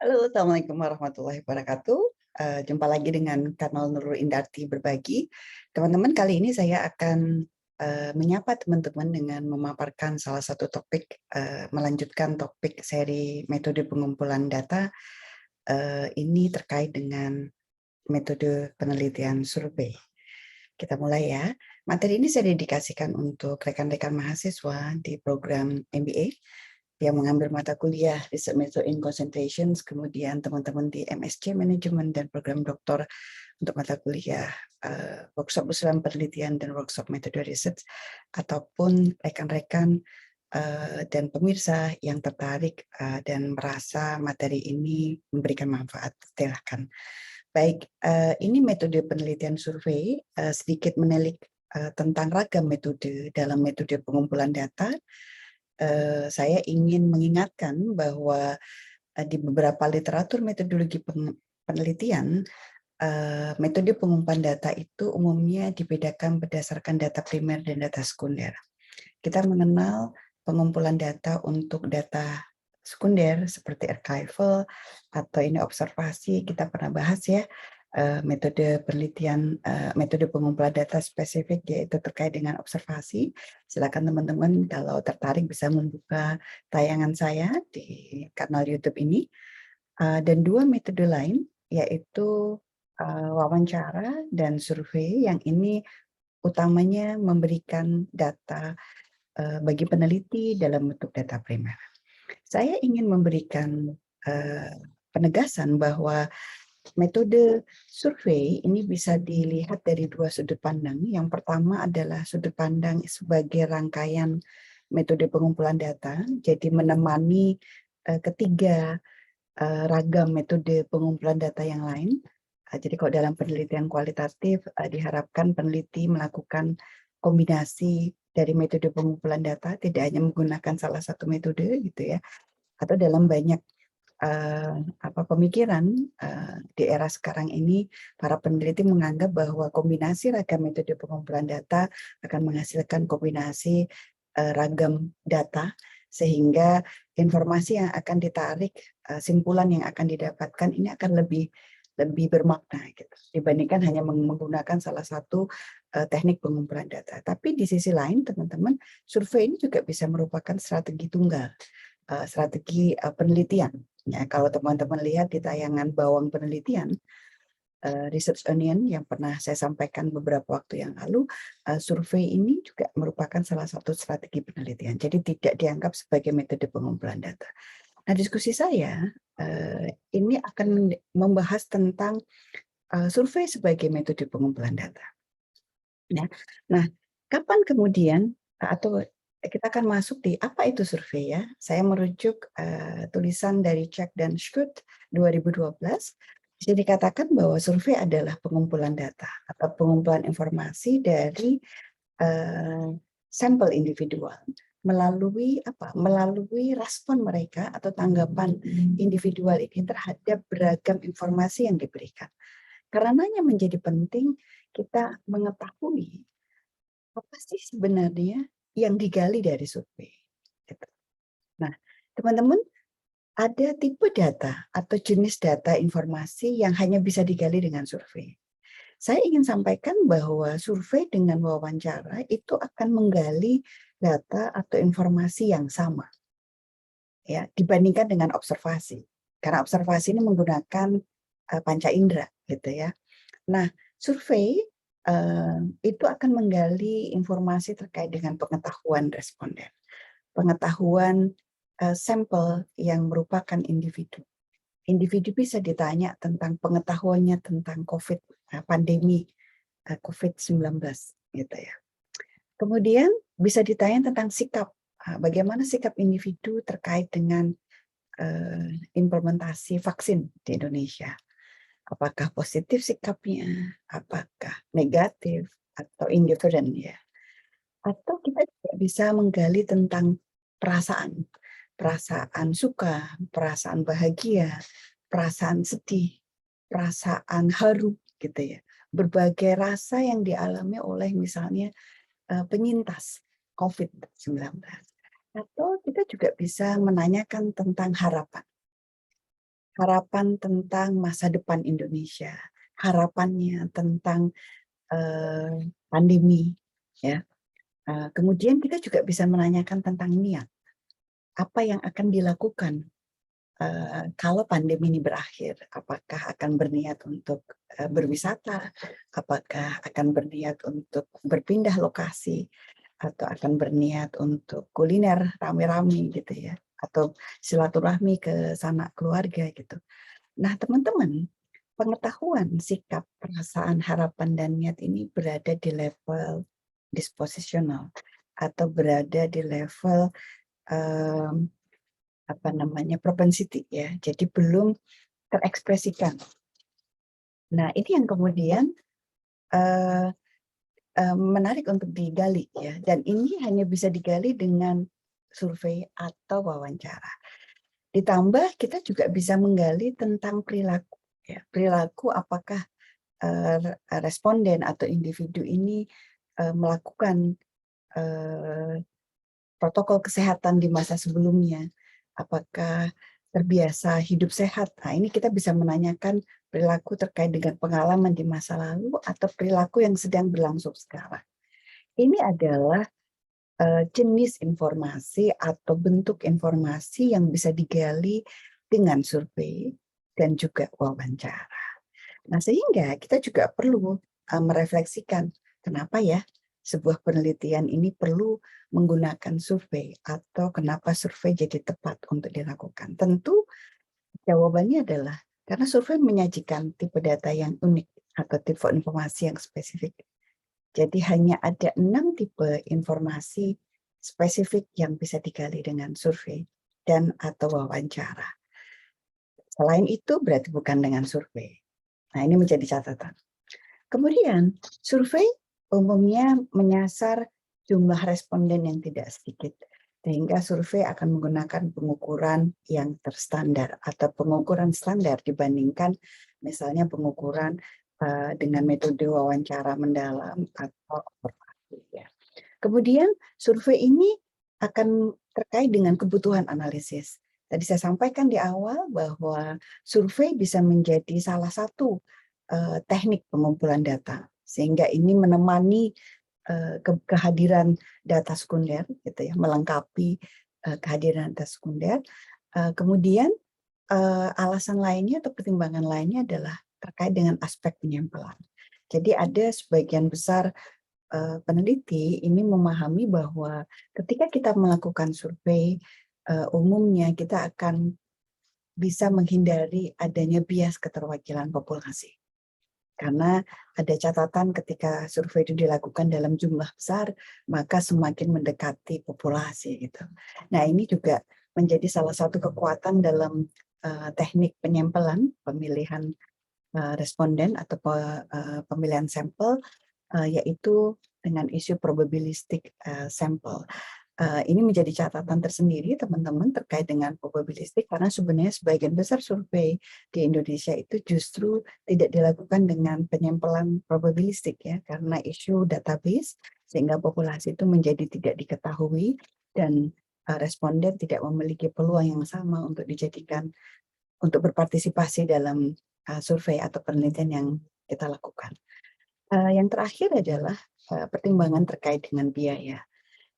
Halo, Assalamualaikum warahmatullahi wabarakatuh. Jumpa lagi dengan Kanal Nurul Indarti Berbagi. Teman-teman, kali ini saya akan menyapa teman-teman dengan memaparkan salah satu topik, melanjutkan topik seri metode pengumpulan data. Ini terkait dengan metode penelitian survei. Kita mulai ya. Materi ini saya dedikasikan untuk rekan-rekan mahasiswa di program MBA yang mengambil mata kuliah Research Method in Concentrations, kemudian teman-teman di MSc Management dan program doktor untuk mata kuliah workshop usulan penelitian dan workshop metode research, ataupun rekan-rekan dan pemirsa yang tertarik dan merasa materi ini memberikan manfaat. Silahkan. Baik, ini metode penelitian survei, sedikit menelik tentang ragam metode dalam metode pengumpulan data. Saya ingin mengingatkan bahwa di beberapa literatur metodologi penelitian, metode pengumpulan data itu umumnya dibedakan berdasarkan data primer dan data sekunder. Kita mengenal pengumpulan data untuk data sekunder seperti archival atau ini observasi, kita pernah bahas ya, metode penelitian, metode pengumpulan data spesifik yaitu terkait dengan observasi. Silakan teman-teman kalau tertarik bisa membuka tayangan saya di kanal YouTube ini. Dan dua metode lain yaitu wawancara dan survei, yang ini utamanya memberikan data bagi peneliti dalam bentuk data primer. Saya ingin memberikan penegasan bahwa metode survei ini bisa dilihat dari dua sudut pandang. Yang pertama adalah sudut pandang sebagai rangkaian metode pengumpulan data, jadi menemani ketiga ragam metode pengumpulan data yang lain. Jadi kalau dalam penelitian kualitatif diharapkan peneliti melakukan kombinasi dari metode pengumpulan data, tidak hanya menggunakan salah satu metode gitu ya, atau dalam banyak pemikiran di era sekarang ini, para peneliti menganggap bahwa kombinasi ragam metode pengumpulan data akan menghasilkan kombinasi ragam data, sehingga informasi yang akan ditarik, simpulan yang akan didapatkan ini akan lebih bermakna gitu, dibandingkan hanya menggunakan salah satu teknik pengumpulan data. Tapi di sisi lain, teman-teman, survei ini juga bisa merupakan strategi tunggal, strategi penelitian. Ya, kalau teman-teman lihat di tayangan Bawang Penelitian, Research Onion yang pernah saya sampaikan beberapa waktu yang lalu, survei ini juga merupakan salah satu strategi penelitian. Jadi tidak dianggap sebagai metode pengumpulan data. Nah, diskusi saya ini akan membahas tentang survei sebagai metode pengumpulan data. Nah, kapan kemudian atau kita akan masuk di apa itu survei ya. Saya merujuk tulisan dari Check dan Schut 2012. Bisa dikatakan bahwa survei adalah pengumpulan data atau pengumpulan informasi dari sampel individual melalui melalui respon mereka atau tanggapan individual ini terhadap beragam informasi yang diberikan. Karenanya menjadi penting kita mengetahui apa sih sebenarnya yang digali dari survei. Gitu. Nah, teman-teman, ada tipe data atau jenis data informasi yang hanya bisa digali dengan survei. Saya ingin sampaikan bahwa survei dengan wawancara itu akan menggali data atau informasi yang sama, ya, dibandingkan dengan observasi. Karena observasi ini menggunakan panca indera, gitu ya. Nah, survei itu akan menggali informasi terkait dengan pengetahuan responden, pengetahuan sampel yang merupakan individu. Individu bisa ditanya tentang pengetahuannya tentang pandemi COVID-19, gitu ya. Kemudian bisa ditanya tentang sikap, bagaimana sikap individu terkait dengan implementasi vaksin di Indonesia. Apakah positif sikapnya, apakah negatif, atau indifferent ya. Atau kita juga bisa menggali tentang perasaan, perasaan suka, perasaan bahagia, perasaan sedih, perasaan haru gitu ya. Berbagai rasa yang dialami oleh misalnya penyintas COVID-19. Atau kita juga bisa menanyakan tentang harapan. harapan tentang masa depan Indonesia, harapannya tentang pandemi, ya. Kemudian kita juga bisa menanyakan tentang niat, apa yang akan dilakukan kalau pandemi ini berakhir. Apakah akan berniat untuk berwisata, apakah akan berniat untuk berpindah lokasi, atau akan berniat untuk kuliner rame-rame gitu ya, atau silaturahmi ke sanak keluarga gitu. Nah, teman-teman, pengetahuan, sikap, perasaan, harapan, dan niat ini berada di level dispositional atau berada di level em, propensity ya. Jadi belum terekspresikan. Nah, ini yang kemudian eh, menarik untuk digali ya. Dan ini hanya bisa digali dengan survei atau wawancara. Ditambah kita juga bisa menggali tentang perilaku ya. Perilaku apakah responden atau individu ini melakukan protokol kesehatan di masa sebelumnya, apakah terbiasa hidup sehat. Nah, ini kita bisa menanyakan perilaku terkait dengan pengalaman di masa lalu atau perilaku yang sedang berlangsung sekarang. Ini adalah jenis informasi atau bentuk informasi yang bisa digali dengan survei dan juga wawancara. Nah, sehingga kita juga perlu merefleksikan kenapa ya sebuah penelitian ini perlu menggunakan survei atau kenapa survei jadi tepat untuk dilakukan. Tentu jawabannya adalah karena survei menyajikan tipe data yang unik atau tipe informasi yang spesifik. Jadi hanya ada 6 tipe informasi spesifik yang bisa digali dengan survei dan atau wawancara. Selain itu berarti bukan dengan survei. Nah, ini menjadi catatan. Kemudian, survei umumnya menyasar jumlah responden yang tidak sedikit, sehingga survei akan menggunakan pengukuran yang terstandar atau pengukuran standar dibandingkan misalnya pengukuran dengan metode wawancara mendalam atau observasi. Ya. Kemudian, survei ini akan terkait dengan kebutuhan analisis. Tadi saya sampaikan di awal bahwa survei bisa menjadi salah satu teknik pengumpulan data, sehingga ini menemani kehadiran data sekunder, gitu ya, melengkapi kehadiran data sekunder. Kemudian alasan lainnya atau pertimbangan lainnya adalah terkait dengan aspek penyampelan. Jadi ada sebagian besar peneliti ini memahami bahwa ketika kita melakukan survei, umumnya kita akan bisa menghindari adanya bias keterwakilan populasi. Karena ada catatan ketika survei itu dilakukan dalam jumlah besar, maka semakin mendekati populasi gitu. Nah, ini juga menjadi salah satu kekuatan dalam teknik penyampelan, pemilihan responden atau pemilihan sampel, yaitu dengan isu probabilistic sample. Ini menjadi catatan tersendiri teman-teman terkait dengan probabilistik karena sebenarnya sebagian besar survei di Indonesia itu justru tidak dilakukan dengan penyampelan probabilistik ya karena isu database sehingga populasi itu menjadi tidak diketahui dan responden tidak memiliki peluang yang sama untuk dijadikan untuk berpartisipasi dalam survei atau penelitian yang kita lakukan. Yang terakhir adalah pertimbangan terkait dengan biaya.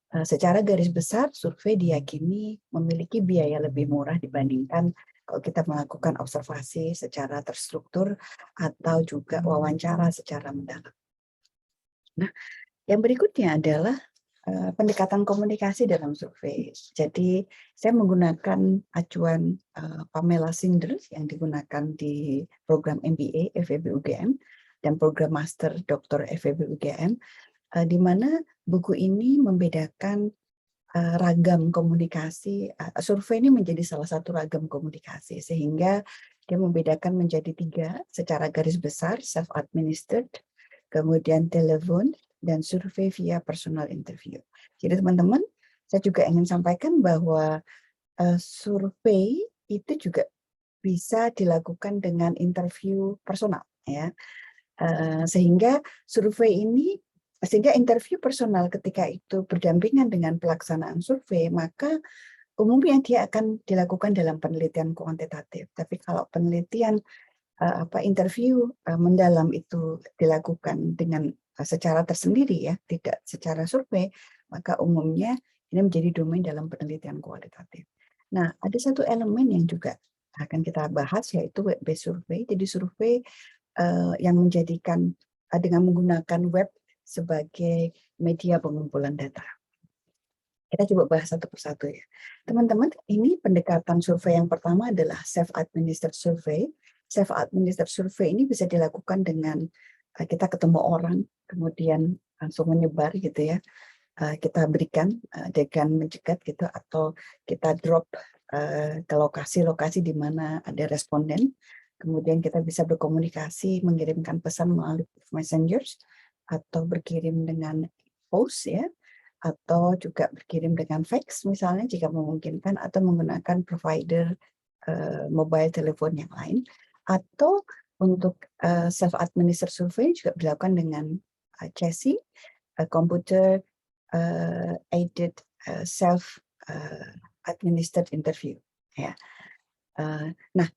Secara garis besar, survei diyakini memiliki biaya lebih murah dibandingkan kalau kita melakukan observasi secara terstruktur atau juga wawancara secara mendalam. Nah, yang berikutnya adalah pendekatan komunikasi dalam survei. Jadi, saya menggunakan acuan Pamela Sinders yang digunakan di program MBA FEB UGM dan program Master Dr. FEB UGM, di mana buku ini membedakan ragam komunikasi. Survei ini menjadi salah satu ragam komunikasi, sehingga dia membedakan menjadi 3 secara garis besar, self-administered, kemudian telepon, dan survei via personal interview. Jadi teman-teman, saya juga ingin sampaikan bahwa survei itu juga bisa dilakukan dengan interview personal, ya. Sehingga interview personal ketika itu berdampingan dengan pelaksanaan survei, maka umumnya dia akan dilakukan dalam penelitian kuantitatif. Tapi kalau penelitian interview mendalam itu dilakukan dengan secara tersendiri ya, tidak secara survei, maka umumnya ini menjadi domain dalam penelitian kualitatif. Nah, ada satu elemen yang juga akan kita bahas yaitu web-based survey. Jadi survei yang menjadikan dengan menggunakan web sebagai media pengumpulan data. Kita coba bahas satu persatu ya. Teman-teman, ini pendekatan survei yang pertama adalah self-administered survey. Self-administered survey ini bisa dilakukan dengan kita ketemu orang, kemudian langsung menyebar gitu ya. Kita berikan dengan mencegat gitu, atau kita drop ke lokasi-lokasi di mana ada responden. Kemudian kita bisa berkomunikasi, mengirimkan pesan melalui messengers, atau berkirim dengan post ya, atau juga berkirim dengan fax misalnya jika memungkinkan, atau menggunakan provider mobile telepon yang lain, atau untuk self-administered survey juga dilakukan dengan CHASI, computer aided self administered interview ya. Nah,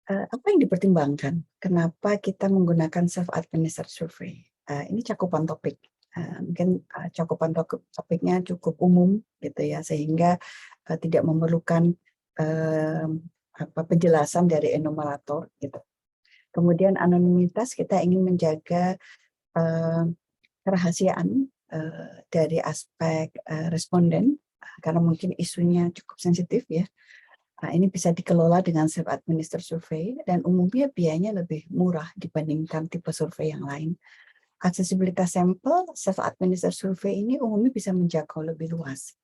apa yang dipertimbangkan? Kenapa kita menggunakan self-administered survey? Ini cakupan topik. Mungkin cakupan topiknya cukup umum gitu ya, sehingga tidak memerlukan penjelasan dari enumerator gitu. Kemudian anonimitas, kita ingin menjaga kerahasiaan dari aspek responden karena mungkin isunya cukup sensitif ya. Nah, ini bisa dikelola dengan self-administered survey dan umumnya biayanya lebih murah dibandingkan tipe survei yang lain. Aksesibilitas sampel, self-administered survey ini umumnya bisa menjangkau lebih luas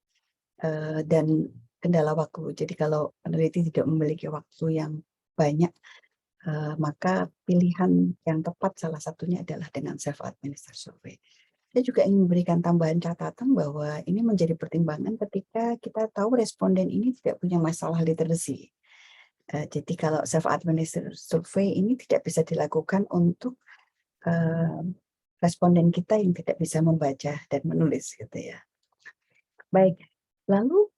dan kendala waktu. Jadi kalau peneliti tidak memiliki waktu yang banyak, maka pilihan yang tepat salah satunya adalah dengan self-administered survey. Saya juga ingin memberikan tambahan catatan bahwa ini menjadi pertimbangan ketika kita tahu responden ini tidak punya masalah literasi. Jadi kalau self-administered survey ini tidak bisa dilakukan untuk responden kita yang tidak bisa membaca dan menulis gitu ya. Baik, lalu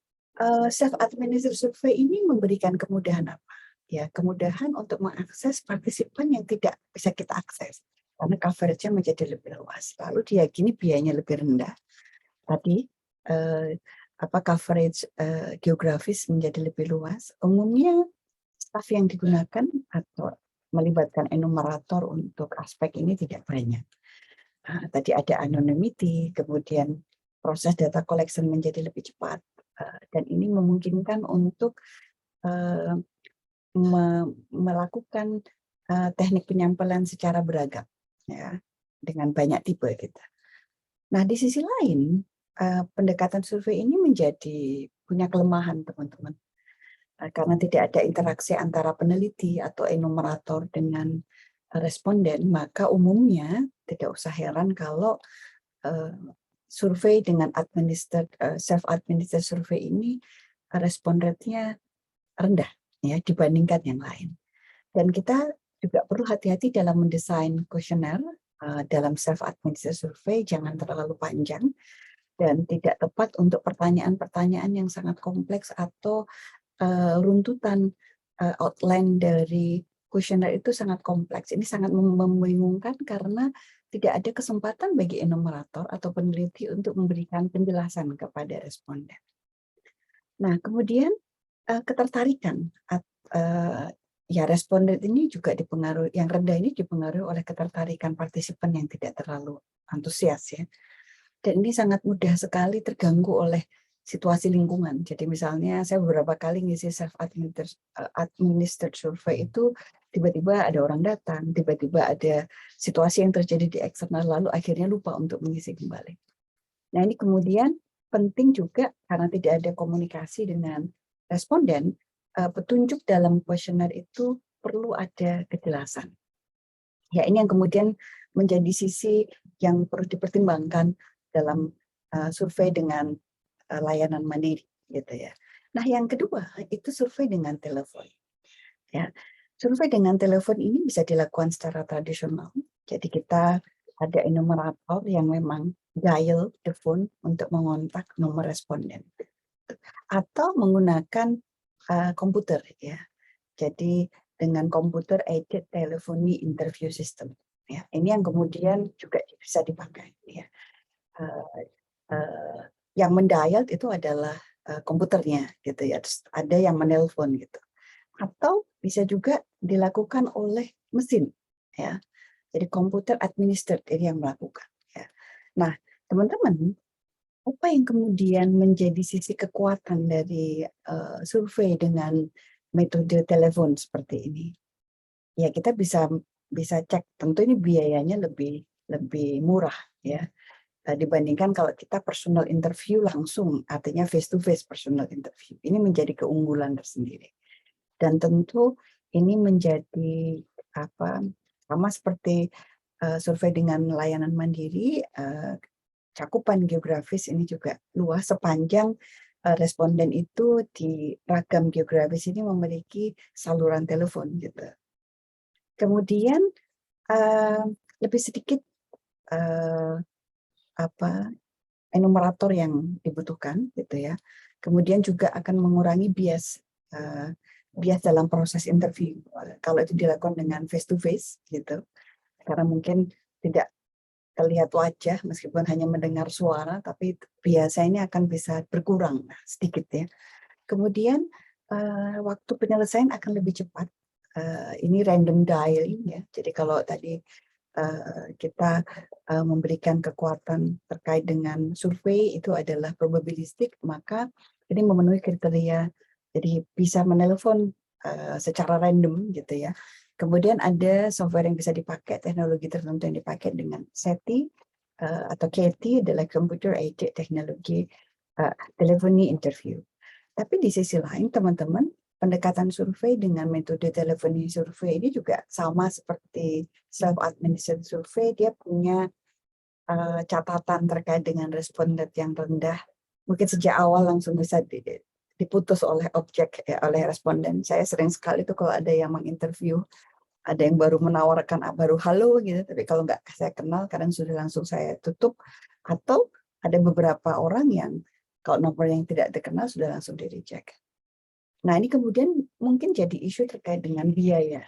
self-administered survey ini memberikan kemudahan apa? Ya, kemudahan untuk mengakses partisipan yang tidak bisa kita akses karena coverage-nya menjadi lebih luas. Lalu diyakini biayanya lebih rendah. Tadi coverage geografis menjadi lebih luas. Umumnya staf yang digunakan atau melibatkan enumerator untuk aspek ini tidak banyak. Tadi ada anonymity, kemudian proses data collection menjadi lebih cepat, dan ini memungkinkan untuk melakukan teknik penyampaian secara beragam ya, dengan banyak tipe gitu. Nah, di sisi lain pendekatan survei ini punya kelemahan teman-teman, karena tidak ada interaksi antara peneliti atau enumerator dengan responden, maka umumnya tidak usah heran kalau survei dengan self-administered survey ini respon rate-nya rendah ya dibandingkan yang lain. Dan kita juga perlu hati-hati dalam mendesain kuesioner dalam self-administered survey, jangan terlalu panjang dan tidak tepat untuk pertanyaan-pertanyaan yang sangat kompleks atau runtutan outline dari kuesioner itu sangat kompleks. Ini sangat membingungkan karena tidak ada kesempatan bagi enumerator atau peneliti untuk memberikan penjelasan kepada responden. Nah, kemudian ketertarikan ya responden ini juga dipengaruhi, yang rendah ini dipengaruhi oleh ketertarikan partisipan yang tidak terlalu antusias ya. Dan ini sangat mudah sekali terganggu oleh situasi lingkungan. Jadi misalnya saya beberapa kali ngisi self-administered survey itu tiba-tiba ada orang datang, tiba-tiba ada situasi yang terjadi di eksternal, lalu akhirnya lupa untuk mengisi kembali. Nah, ini kemudian penting juga karena tidak ada komunikasi dengan responden, petunjuk dalam kuesioner itu perlu ada kejelasan. Ya, ini yang kemudian menjadi sisi yang perlu dipertimbangkan dalam survei dengan layanan mandiri gitu ya. Nah, yang kedua itu survei dengan telepon. Ya, survei dengan telepon ini bisa dilakukan secara tradisional. Jadi kita ada enumerator yang memang dial the phone untuk mengontak nomor responden. atau menggunakan komputer ya. Jadi dengan computer aided telephony interview system ya. Ini yang kemudian juga bisa dipakai ya. Eh, eh, yang mendial itu adalah komputernya gitu ya. Terus ada yang menelpon gitu. Atau bisa juga dilakukan oleh mesin ya. Jadi komputer administered ini yang melakukan ya. Nah, teman-teman, apa yang kemudian menjadi sisi kekuatan dari survei dengan metode telepon seperti ini? Ya, kita bisa bisa cek. Tentu ini biayanya lebih lebih murah ya dibandingkan kalau kita personal interview langsung, artinya face to face personal interview. Ini menjadi keunggulan tersendiri. Dan tentu ini menjadi apa? Sama seperti survei dengan layanan mandiri, cakupan geografis ini juga luas sepanjang responden itu di ragam geografis ini memiliki saluran telepon gitu. Kemudian lebih sedikit enumerator yang dibutuhkan gitu ya. Kemudian juga akan mengurangi bias dalam proses interview kalau itu dilakukan dengan face to face gitu. Karena mungkin tidak terlihat wajah meskipun hanya mendengar suara, tapi biasa ini akan bisa berkurang sedikit ya. Kemudian waktu penyelesaian akan lebih cepat. Ini random dialing ya. Jadi kalau tadi kita memberikan kekuatan terkait dengan survei itu adalah probabilistik, maka ini memenuhi kriteria. Jadi bisa menelpon secara random gitu ya. Kemudian ada software yang bisa dipakai, teknologi tertentu yang dipakai dengan SETI atau KT adalah Computer Aided Technology Telephony Interview. Tapi di sisi lain teman-teman, pendekatan survei dengan metode teleponi survei ini juga sama seperti self-administered survei, dia punya catatan terkait dengan responden yang rendah. Mungkin sejak awal langsung bisa diputus oleh objek, oleh responden. Saya sering sekali tuh kalau ada yang menginterview, ada yang baru menawarkan baru halo gitu, tapi kalau nggak saya kenal kadang sudah langsung saya tutup. Atau ada beberapa orang yang kalau nomor yang tidak dikenal sudah langsung di-reject. Nah, ini kemudian mungkin jadi isu terkait dengan biaya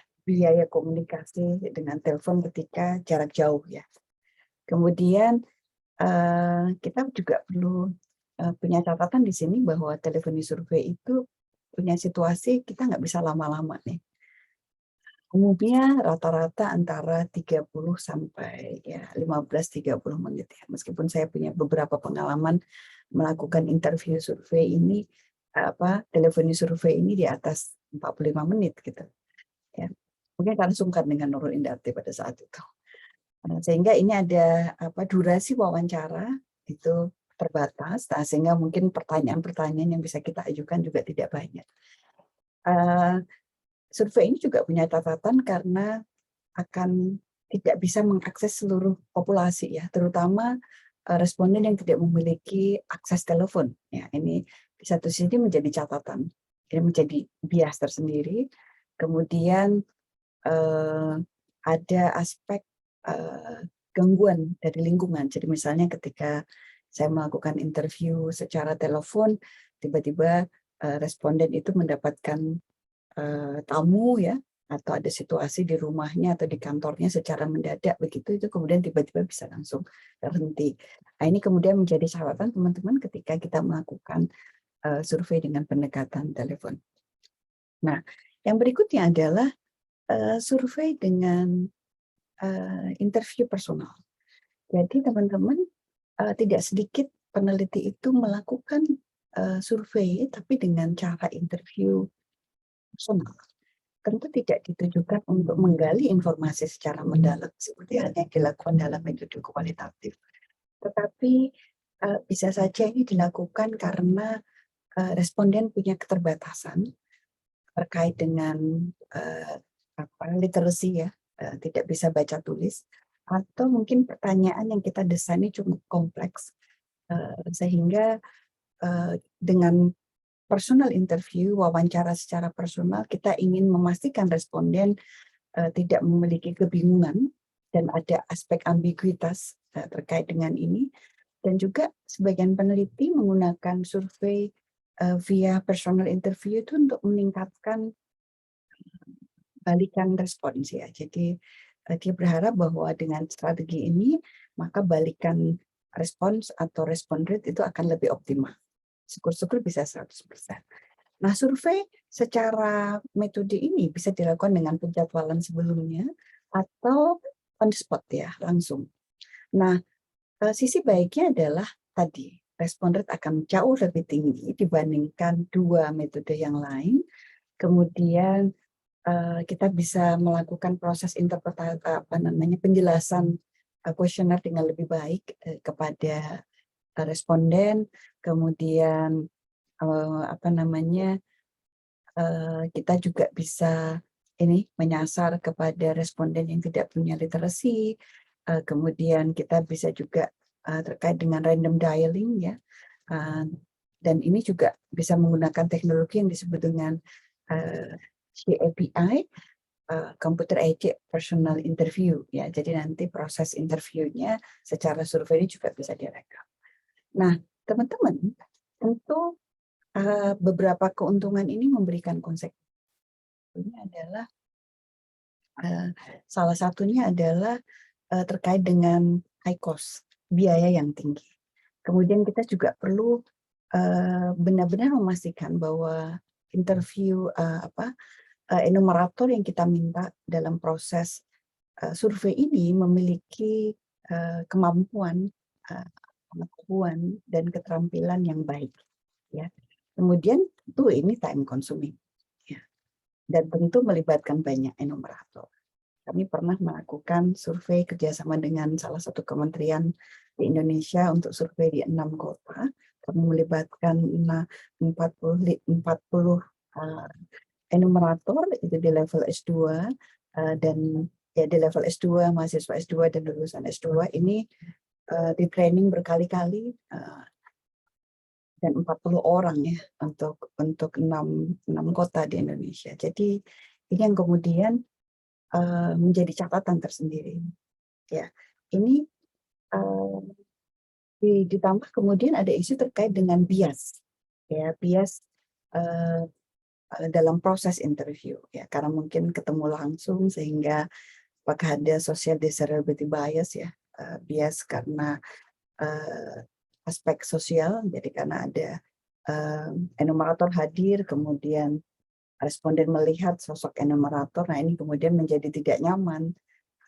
komunikasi dengan telepon ketika jarak jauh ya. Kemudian kita juga perlu punya catatan di sini bahwa teleponi survei itu punya situasi kita nggak bisa lama-lama nih. Umumnya rata-rata antara 30 sampai ya 15-30 menit ya. Meskipun saya punya beberapa pengalaman melakukan interview survei ini, teleponi survei ini di atas 45 menit gitu. Ya. Mungkin karena sungkan dengan Nurul Indarti pada saat itu. Sehingga ini ada durasi wawancara itu terbatas, sehingga mungkin pertanyaan-pertanyaan yang bisa kita ajukan juga tidak banyak. Survei ini juga punya catatan karena akan tidak bisa mengakses seluruh populasi ya, terutama responden yang tidak memiliki akses telepon. Ya, ini di satu sisi menjadi catatan, ini menjadi bias tersendiri. Kemudian ada aspek gangguan dari lingkungan. Jadi misalnya ketika saya melakukan interview secara telepon, tiba-tiba responden itu mendapatkan tamu ya, atau ada situasi di rumahnya atau di kantornya secara mendadak begitu, itu kemudian tiba-tiba bisa langsung terhenti. Nah, ini kemudian menjadi catatan teman-teman ketika kita melakukan survei dengan pendekatan telepon. Nah, yang berikutnya adalah survei dengan interview personal. Jadi teman-teman, tidak sedikit peneliti itu melakukan survei tapi dengan cara interview personal. Tentu tidak ditujukan untuk menggali informasi secara mendalam seperti yang dilakukan dalam metode kualitatif. Tetapi bisa saja ini dilakukan karena responden punya keterbatasan terkait dengan literasi ya, tidak bisa baca tulis, atau mungkin pertanyaan yang kita desain ini cukup kompleks sehingga dengan personal interview, wawancara secara personal, kita ingin memastikan responden tidak memiliki kebingungan dan ada aspek ambiguitas terkait dengan ini. Dan juga sebagian peneliti menggunakan survei via personal interview itu untuk meningkatkan balikan respons ya. Jadi dia berharap bahwa dengan strategi ini maka balikan respons atau respon rate itu akan lebih optimal. Syukur-syukur bisa 100%. Nah, survei secara metode ini bisa dilakukan dengan penjadwalan sebelumnya atau on the spot ya, langsung. Nah, sisi baiknya adalah tadi, respon rate akan jauh lebih tinggi dibandingkan dua metode yang lain. Kemudian kita bisa melakukan proses interpretasi penjelasan kuesioner dengan lebih baik kepada responden. Kemudian kita juga bisa menyasar kepada responden yang tidak punya literasi. Kemudian kita bisa juga terkait dengan random dialing ya. Dan ini juga bisa menggunakan teknologi yang disebut dengan CAPI, Computer Aided Personal Interview ya. Jadi nanti proses interviewnya secara survei ini juga bisa direkam. Nah, teman-teman, tentu beberapa keuntungan ini memberikan konsekuensi. Ini adalah salah satunya adalah terkait dengan high cost, biaya yang tinggi. Kemudian kita juga perlu benar-benar memastikan bahwa interview enumerator yang kita minta dalam proses survei ini memiliki kemampuan, pengetahuan dan keterampilan yang baik. Ya. Kemudian tentu ini time consuming. Ya. Dan tentu melibatkan banyak enumerator. Kami pernah melakukan survei kerjasama dengan salah satu kementerian di Indonesia untuk survei di 6 kota. Kami melibatkan 40 enumerator itu di level S2 dan ya di level S2 mahasiswa S2 dan lulusan S2 ini di training berkali-kali dan 40 orang ya untuk 6 kota di Indonesia. Jadi ini yang kemudian menjadi catatan tersendiri. Ya, ini ditambah kemudian ada isu terkait dengan bias, ya bias dalam proses interview, ya karena mungkin ketemu langsung sehingga apakah ada social desirability bias ya, bias karena aspek sosial, jadi karena ada enumerator hadir, kemudian responden melihat sosok enumerator, nah ini kemudian menjadi tidak nyaman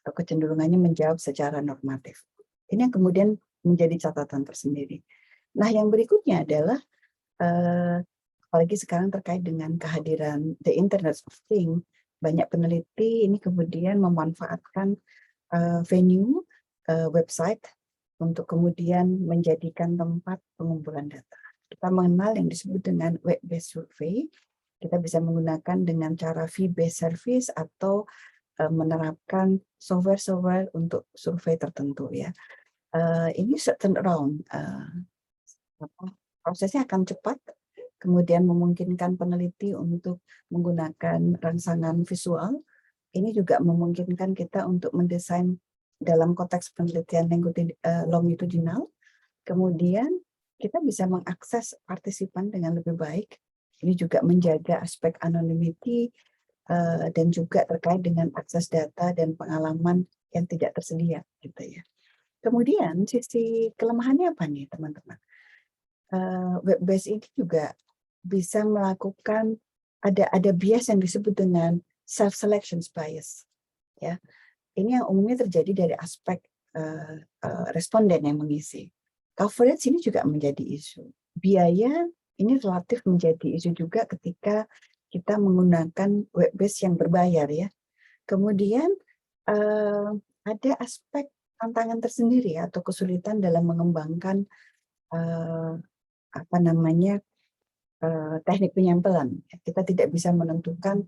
atau kecenderungannya menjawab secara normatif. Ini yang kemudian menjadi catatan tersendiri. Nah, yang berikutnya adalah apalagi sekarang terkait dengan kehadiran the Internet of Things, banyak peneliti ini kemudian memanfaatkan venue, website untuk kemudian menjadikan tempat pengumpulan data. Kita mengenal yang disebut dengan web-based survey. Kita bisa menggunakan dengan cara fee-based service atau menerapkan software-software untuk survei tertentu ya. Ini turnaround, prosesnya akan cepat, kemudian memungkinkan peneliti untuk menggunakan rangsangan visual. Ini juga memungkinkan kita untuk mendesain dalam konteks penelitian longitudinal. Kemudian kita bisa mengakses partisipan dengan lebih baik. Ini juga menjaga aspek anonymity dan juga terkait dengan akses data dan pengalaman yang tidak tersedia, gitu ya. Kemudian sisi kelemahannya apa nih, teman-teman? Web-based ini juga bisa melakukan ada bias yang disebut dengan self-selection bias, ya. Ini yang umumnya terjadi dari aspek responden yang mengisi. Coverage ini juga menjadi isu. Biaya ini relatif menjadi isu juga ketika kita menggunakan web-based yang berbayar ya. Kemudian ada aspek tantangan tersendiri atau kesulitan dalam mengembangkan teknik penyampaian. Kita tidak bisa menentukan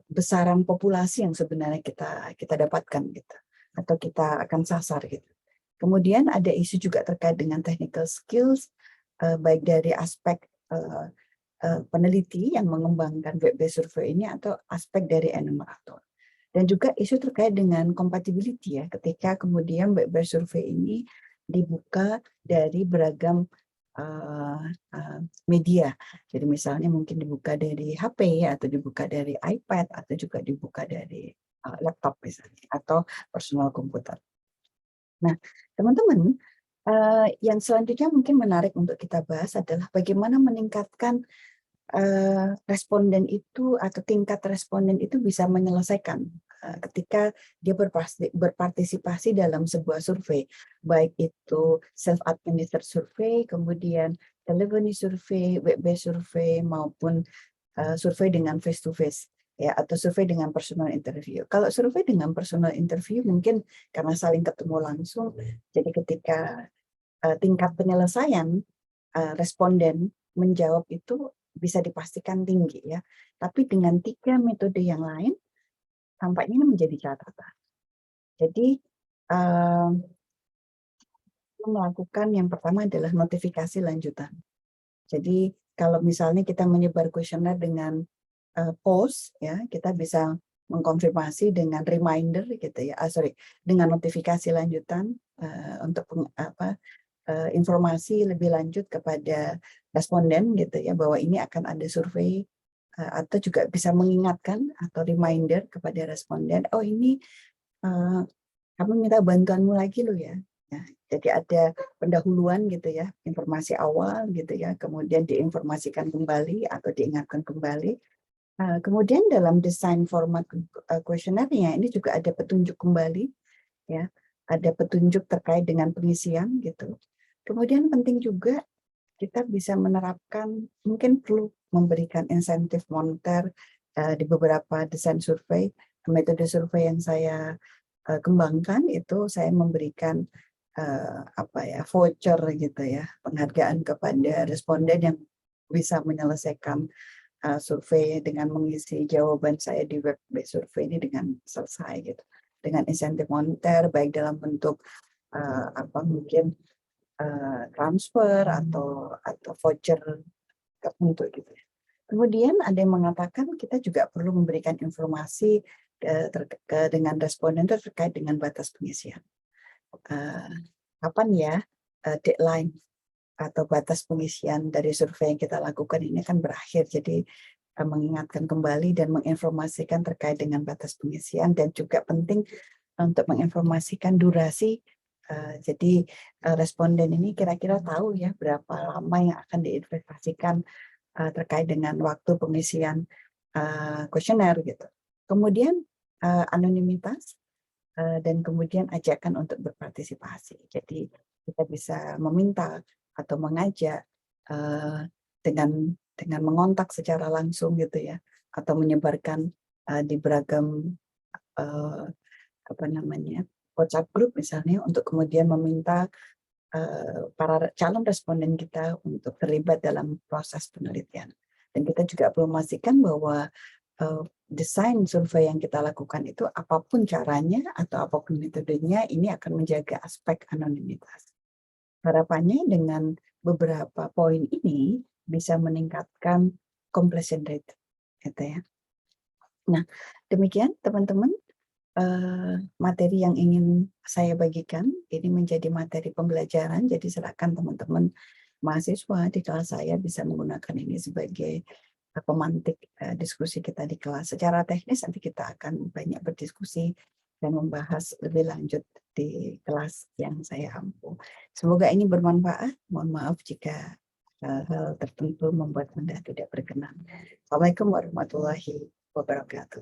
besaran populasi yang sebenarnya kita dapatkan gitu, atau kita akan sasar gitu. Kemudian ada isu juga terkait dengan technical skills, baik dari aspek peneliti yang mengembangkan web-based survey ini atau aspek dari enumerator. Dan juga isu terkait dengan compatibility ya, ketika kemudian web-based survey ini dibuka dari beragam eh, eh, media. Jadi misalnya mungkin dibuka dari HP atau dibuka dari iPad atau juga dibuka dari laptop misalnya atau personal komputer. Nah, teman-teman, yang selanjutnya mungkin menarik untuk kita bahas adalah bagaimana meningkatkan responden itu atau tingkat responden itu bisa menyelesaikan ketika dia berpartisipasi dalam sebuah survei, baik itu self-administered survei, kemudian telephony survei, web-based survei, maupun survei dengan face-to-face, ya, atau survei dengan personal interview. Kalau survei dengan personal interview mungkin karena saling ketemu langsung, jadi ketika tingkat penyelesaian responden menjawab itu bisa dipastikan tinggi, ya. Tapi dengan 3 metode yang lain tampaknya ini menjadi catatan. Jadi melakukan yang pertama adalah notifikasi lanjutan. Jadi kalau misalnya kita menyebar kuesioner dengan post, ya, kita bisa mengkonfirmasi dengan reminder gitu ya, dengan notifikasi lanjutan untuk informasi lebih lanjut kepada responden gitu ya, bahwa ini akan ada survei, atau juga bisa mengingatkan atau reminder kepada responden, oh ini kami minta bantuanmu lagi loh ya. Nah, jadi ada pendahuluan gitu ya, informasi awal gitu ya, kemudian diinformasikan kembali atau diingatkan kembali. Kemudian dalam desain format kuesionernya ini juga ada petunjuk kembali, ya, ada petunjuk terkait dengan pengisian gitu. Kemudian penting juga kita bisa menerapkan, mungkin perlu memberikan insentif moneter di beberapa desain survei. Metode survei yang saya kembangkan itu saya memberikan voucher gitu ya, penghargaan kepada responden yang bisa menyelesaikan survei dengan mengisi jawaban saya di web survei ini dengan selesai gitu, dengan insentif moneter baik dalam bentuk mungkin transfer atau voucher tertentu gitu ya. Kemudian ada yang mengatakan kita juga perlu memberikan informasi dengan responden terkait dengan batas pengisian. Kapan ya deadline atau batas pengisian dari survei yang kita lakukan ini akan berakhir. Jadi mengingatkan kembali dan menginformasikan terkait dengan batas pengisian, dan juga penting untuk menginformasikan durasi. Jadi responden ini kira-kira tahu ya berapa lama yang akan diinvestasikan terkait dengan waktu pengisian kuesioner gitu. Kemudian anonimitas dan kemudian ajakan untuk berpartisipasi. Jadi kita bisa meminta atau mengajak dengan mengontak secara langsung gitu ya, atau menyebarkan di beragam WhatsApp group misalnya, untuk kemudian meminta para calon responden kita untuk terlibat dalam proses penelitian. Dan kita juga perlu memastikan bahwa desain survei yang kita lakukan itu apapun caranya atau apapun metodenya, ini akan menjaga aspek anonimitas. Harapannya dengan beberapa poin ini bisa meningkatkan completion rate, gitu ya. Nah, demikian teman-teman materi yang ingin saya bagikan. Ini menjadi materi pembelajaran, jadi silakan teman-teman mahasiswa di kelas saya bisa menggunakan ini sebagai pemantik diskusi kita di kelas. Secara teknis nanti kita akan banyak berdiskusi dan membahas lebih lanjut di kelas yang saya ampu. Semoga ini bermanfaat. Mohon maaf jika hal tertentu membuat Anda tidak berkenan. Assalamualaikum warahmatullahi wabarakatuh.